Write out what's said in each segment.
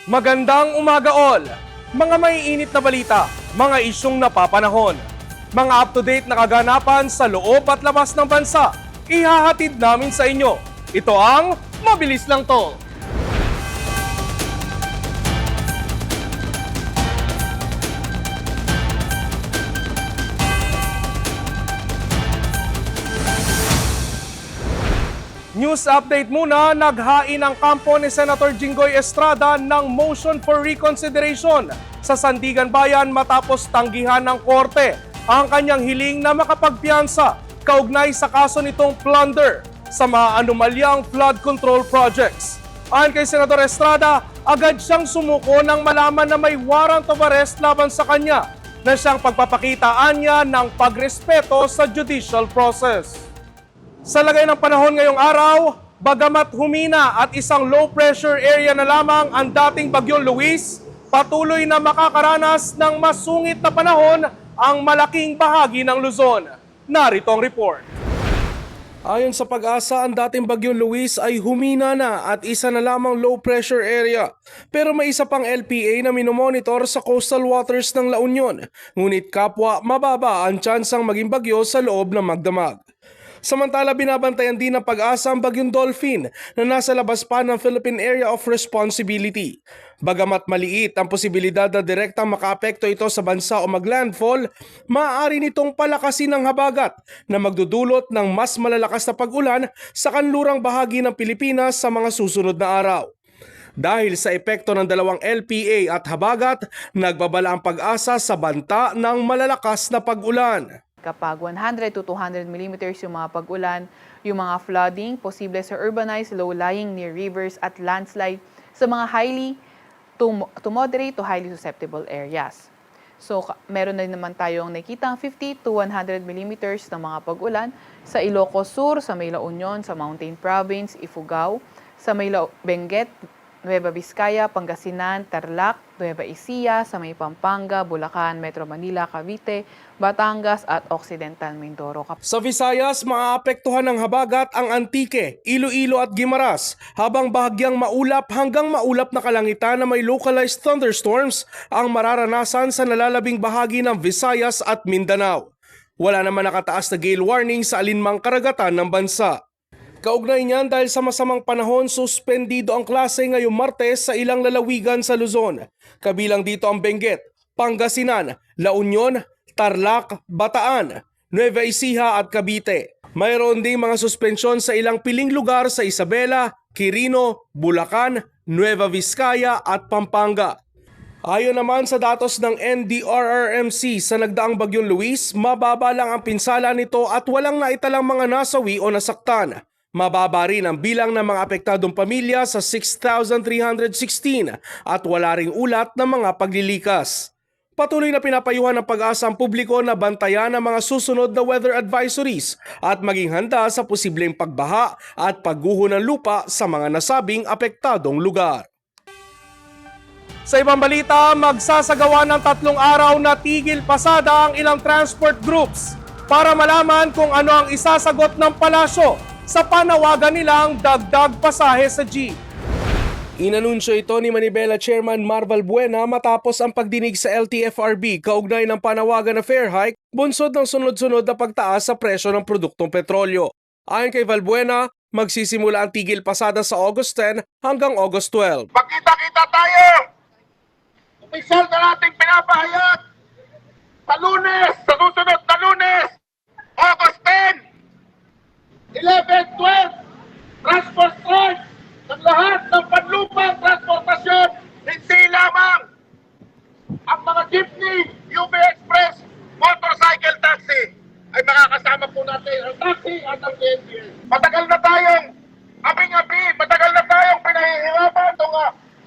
Magandang umaga all! Mga maiinit na balita, mga isyong napapanahon, mga up-to-date na kaganapan sa loob at labas ng bansa, ihahatid namin sa inyo. Ito ang Mabilis Lang Tol. News update muna, naghain ang kampo ni Senator Jinggoy Estrada ng motion for reconsideration sa Sandigan Bayan matapos tanggihan ng korte ang kanyang hiling na makapagpiyansa kaugnay sa kaso nitong plunder sa mga anomalyang flood control projects. Ayon kay Senator Estrada, agad siyang sumuko nang malaman na may warrant of arrest laban sa kanya na siyang pagpapakitaan niya ng pagrespeto sa judicial process. Sa lagay ng panahon ngayong araw, bagamat humina at isang low pressure area na lamang ang dating Bagyong Luis, patuloy na makakaranas ng masungit na panahon ang malaking bahagi ng Luzon. Narito ang report. Ayon sa Pag-asa, ang dating Bagyong Luis ay humina na at isa na lamang low pressure area. Pero may isa pang LPA na minomonitor sa coastal waters ng La Union. Ngunit kapwa mababa ang tsansang maging bagyo sa loob ng magdamag. Samantala, binabantayan din ng Pag-asa ang Bagyong Dolphin na nasa labas pa ng Philippine Area of Responsibility. Bagamat maliit ang posibilidad na direktang makaapekto ito sa bansa o maglandfall, maaari nitong palakasin ng habagat na magdudulot ng mas malalakas na pag-ulan sa kanlurang bahagi ng Pilipinas sa mga susunod na araw. Dahil sa epekto ng dalawang LPA at habagat, nagbabala ang Pag-asa sa banta ng malalakas na pag-ulan. Kapag 100 to 200 millimeters yung mga pag-ulan, yung mga flooding, posible sa urbanized, low-lying near rivers at landslide sa mga highly to moderate to highly susceptible areas. So, meron na naman tayong nakikitang 50 to 100 millimeters ng mga pag-ulan sa Ilocos Sur, sa may La Union, sa Mountain Province, Ifugao, sa may Benguet, Nueva Vizcaya, Pangasinan, Tarlac, Nueva Ecija, sa may Pampanga, Bulacan, Metro Manila, Cavite, Batangas at Occidental Mindoro. Sa Visayas, maaapektuhan ng habagat ang Antique, Iloilo at Guimaras, habang bahagyang maulap hanggang maulap na kalangitan na may localized thunderstorms ang mararanasan sa nalalabing bahagi ng Visayas at Mindanao. Wala naman nakataas na gale warning sa alinmang karagatan ng bansa. Kaugnay niyan, dahil sa masamang panahon, suspendido ang klase ngayong Martes sa ilang lalawigan sa Luzon. Kabilang dito ang Benguet, Pangasinan, La Union, Tarlac, Bataan, Nueva Ecija at Cavite. Mayroon ding mga suspensyon sa ilang piling lugar sa Isabela, Quirino, Bulacan, Nueva Vizcaya at Pampanga. Ayon naman sa datos ng NDRRMC sa nagdaang Bagyong Luis, mababa lang ang pinsala nito at walang naitalang mga nasawi o nasaktan. Mababa rin ang bilang ng mga apektadong pamilya sa 6,316 at wala ring ulat ng mga paglilikas. Patuloy na pinapayuhan ng Pag-asa ang publiko na bantayan ang mga susunod na weather advisories at maging handa sa posibleng pagbaha at pagguho ng lupa sa mga nasabing apektadong lugar. Sa ibang balita, magsasagawa ng 3 araw na tigil pasada ang ilang transport groups para malaman kung ano ang isasagot ng palasyo sa panawagan nilang dagdag pasahe sa jeep. Inanunsyo ito ni Manibela Chairman Marval Buena matapos ang pagdinig sa LTFRB kaugnay ng panawagan na fare hike bunsod ng sunod-sunod na pagtaas sa presyo ng produktong petrolyo. Ayon kay Valbuena, magsisimula ang tigil pasada sa August 10 hanggang August 12. Magkita-kita tayo! Opisyal na nating pinapahayag sa Lunes, sa susunod na Lunes, August 10, 11, 12, transport strike ng lahat ng panlupang transportasyon, hindi lamang ang mga jeepney, UB Express, motorcycle taxi, ay makakasama po natin ang taxi at ang DNBS. Matagal na tayong abing-abi, matagal na tayong pinahihirapan itong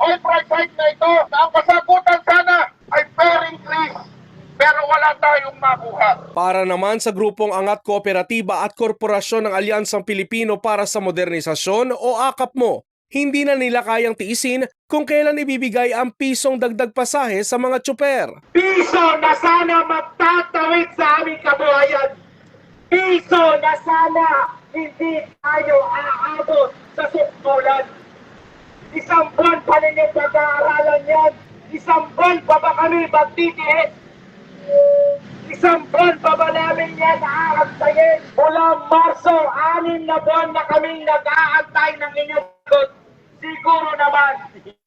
oil price hike na ito, na ang kasagutan sana ay fair increase. Pero wala tayong makuha. Para naman sa grupong Angat Kooperatiba at Korporasyon ng Alyansang Pilipino para sa Modernisasyon o AKAPMO, hindi na nila kayang tiisin kung kailan ibibigay ang pisong dagdag pasahe sa mga tsuper. Piso na sana magtatawid sa aming kabuhayan. Piso na sana hindi tayo aabot sa sukdulan. Isang buwan pa ninyo pag-aaralan yan. Isang buwan pa ba kami magtitiis? Isang buwan pa ba namin yan aantayin? Mula Marso, 6 na buwan na kaming nag-aantay ng inyong sagot. Siguro naman,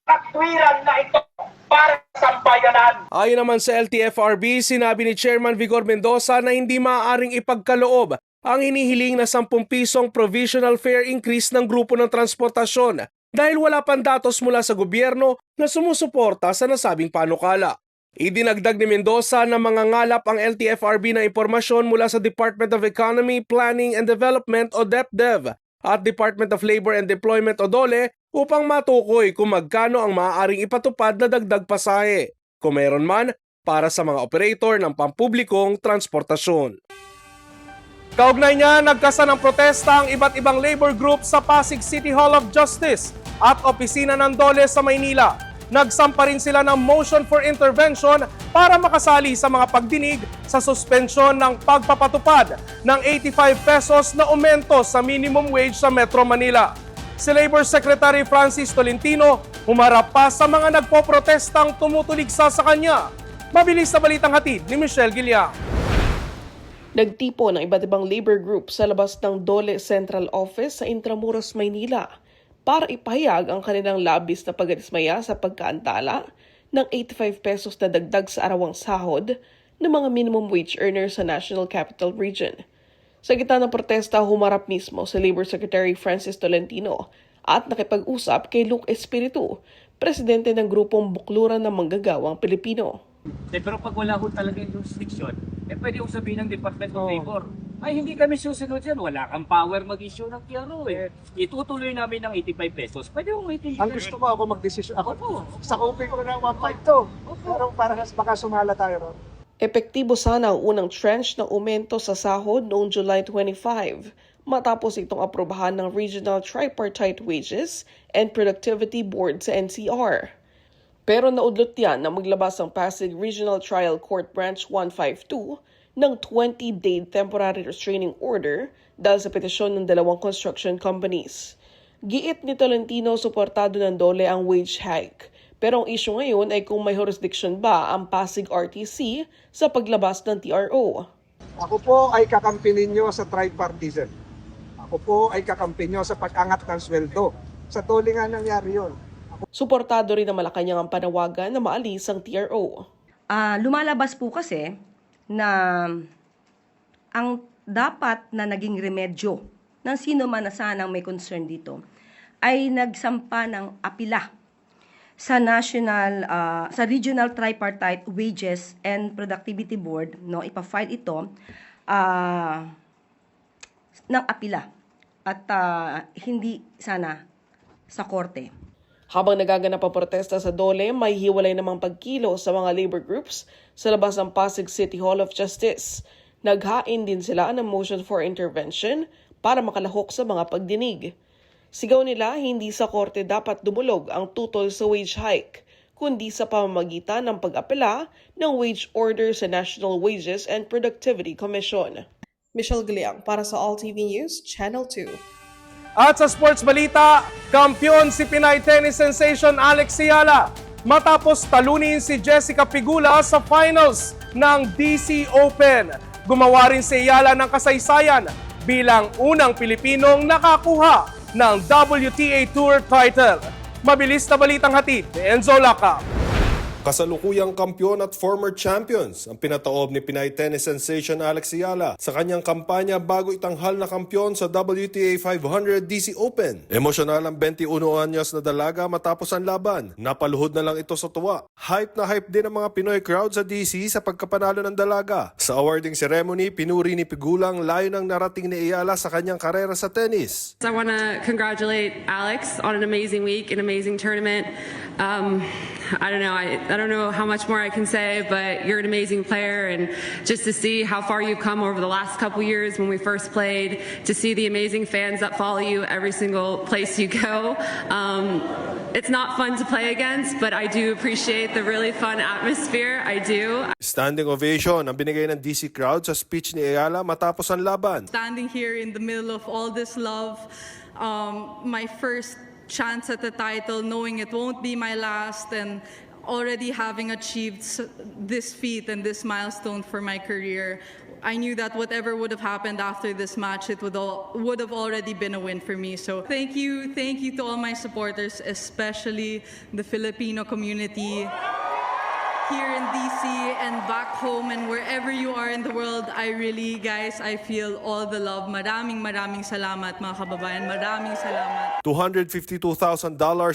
katwiran na ito para sa bayanan. Ayon naman sa LTFRB, sinabi ni Chairman Vigor Mendoza na hindi maaaring ipagkaloob ang hinihiling na 10 pisong provisional fare increase ng grupo ng transportasyon dahil wala pang datos mula sa gobyerno na sumusuporta sa nasabing panukala. Idinagdag ni Mendoza na mangangalap ang LTFRB ng impormasyon mula sa Department of Economy, Planning and Development o DepDev at Department of Labor and Deployment o DOLE upang matukoy kung magkano ang maaaring ipatupad na dagdag pasahe, kung meron man, para sa mga operator ng pampublikong transportasyon. Kaugnay niya, nagkasa ng protesta ang iba't ibang labor group sa Pasig City Hall of Justice at opisina ng DOLE sa Maynila. Nagsampa rin sila ng motion for intervention para makasali sa mga pagdinig sa suspensyon ng pagpapatupad ng 85 pesos na aumento sa minimum wage sa Metro Manila. Si Labor Secretary Francis Tolentino humarap pa sa mga nagpoprotestang tumutuligsa sa kanya. Mabilis na balitang hatid ni Michelle Guilliam. Nagtipo ng iba't ibang labor group sa labas ng DOLE Central Office sa Intramuros, Maynila para ipahayag ang kanilang labis na pagdismaya sa pagkaantala ng 85 pesos na dagdag sa arawang sahod ng mga minimum wage earners sa National Capital Region. Sa gitna ng protesta, humarap mismo si Labor Secretary Francis Tolentino at nakipag-usap kay Luke Espiritu, presidente ng grupong Bukluran ng Manggagawang Pilipino. Pero pag wala ho talaga yung jurisdiction, pwede kong sabihin ng Department of Labor, ay hindi kami susunod yan, wala kang power mag-issue ng TRO eh. Itutuloy namin ng 85 pesos. Pwede kong 85 Ang gusto mo ako mag-desisyon. Ako po, sa koping ko na 1.5 to. Pero para baka sumala tayo ron. Epektibo sana ang unang tranche ng aumento sa sahod noong July 25 matapos itong aprobahan ng Regional Tripartite Wages and Productivity Board sa NCR. Pero naudlot yan na maglabas ang Pasig Regional Trial Court Branch 152 ng 20-day temporary restraining order dahil sa petisyon ng dalawang construction companies. Giit ni Tolentino, suportado ng DOLE ang wage hike. Pero ang issue ngayon ay kung may jurisdiction ba ang Pasig RTC sa paglabas ng TRO. Ako po ay kakampi ninyo sa tripartisan. Ako po ay kakampi nyo sa pag-angat ng sweldo. Sa DOLE nga nangyari yun. Suportado rin ng Malacanang ang panawagan na maalis ang TRO. Lumalabas po kasi na ang dapat na naging remedyo ng sino man na sanang may concern dito ay nagsampa ng apila sa sa Regional Tripartite Wages and Productivity Board, no, ipa-file ito ng apila at hindi sana sa korte. Habang nagaganap ang protesta sa DOLE, may hiwalay namang pagkilo sa mga labor groups sa labas ng Pasig City Hall of Justice. Naghain din sila ng motion for intervention para makalahok sa mga pagdinig. Sigaw nila, hindi sa korte dapat dumulog ang tutol sa wage hike, kundi sa pamamagitan ng pag-apela ng wage order sa National Wages and Productivity Commission. Michelle Guilliam para sa All TV News, Channel 2. At sa sports balita, kampiyon si Pinay tennis sensation Alex Ayala matapos talunin si Jessica Pigula sa finals ng DC Open. Gumawa rin si Ayala ng kasaysayan bilang unang Pilipinong nakakuha ng WTA Tour title. Mabilis na balitang hatid ni Enzo Laca. Kasalukuyang kampiyon at former champions ang pinataob ni Pinay tennis sensation Alex Ayala sa kanyang kampanya bago itanghal na kampiyon sa WTA 500 DC Open. Emosyonal ang 21 anyos na dalaga matapos ang laban. Napaluhod na lang ito sa tuwa. Hype na hype din ang mga Pinoy crowd sa DC sa pagkapanalo ng dalaga. Sa awarding ceremony, pinuri ni Pigulang layo ng narating ni Ayala sa kanyang karera sa tennis. I want to congratulate Alex on an amazing week, an amazing tournament. I don't know how much more I can say, but you're an amazing player, and just to see how far you've come over the last couple years when we first played, to see the amazing fans that follow you every single place you go. It's not fun to play against, but I do appreciate the really fun atmosphere. I do. Standing ovation ang binigay ng DC crowd sa speech ni Ayala matapos ang laban. Standing here in the middle of all this love, my first chance at the title, knowing it won't be my last, and already having achieved this feat and this milestone for my career, I knew that whatever would have happened after this match, it would have already been a win for me. So thank you to all my supporters, especially the Filipino community here in DC and back home and wherever you are in the world. I really, guys, I feel all the love. Maraming salamat, mga kababayan. Maraming salamat. $252,000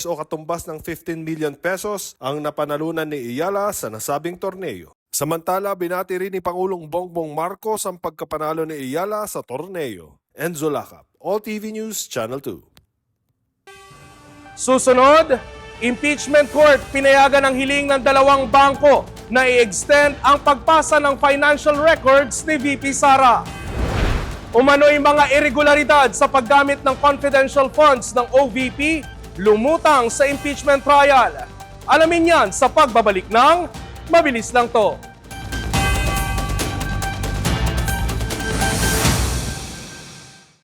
o katumbas ng 15 million pesos ang napanalunan ni Iyala sa nasabing torneo. Samantala, binati rin ni Pangulong Bongbong Marcos ang pagkapanalo ni Iyala sa torneo. Enzo Lacap, All TV News, Channel 2. Susunod, impeachment court pinayagan ang hiling ng dalawang bangko na i-extend ang pagpasa ng financial records ni VP Sara. Umano'y mga irregularidad sa paggamit ng confidential funds ng OVP lumutang sa impeachment trial. Alamin yan sa pagbabalik ng Mabilis Lang To.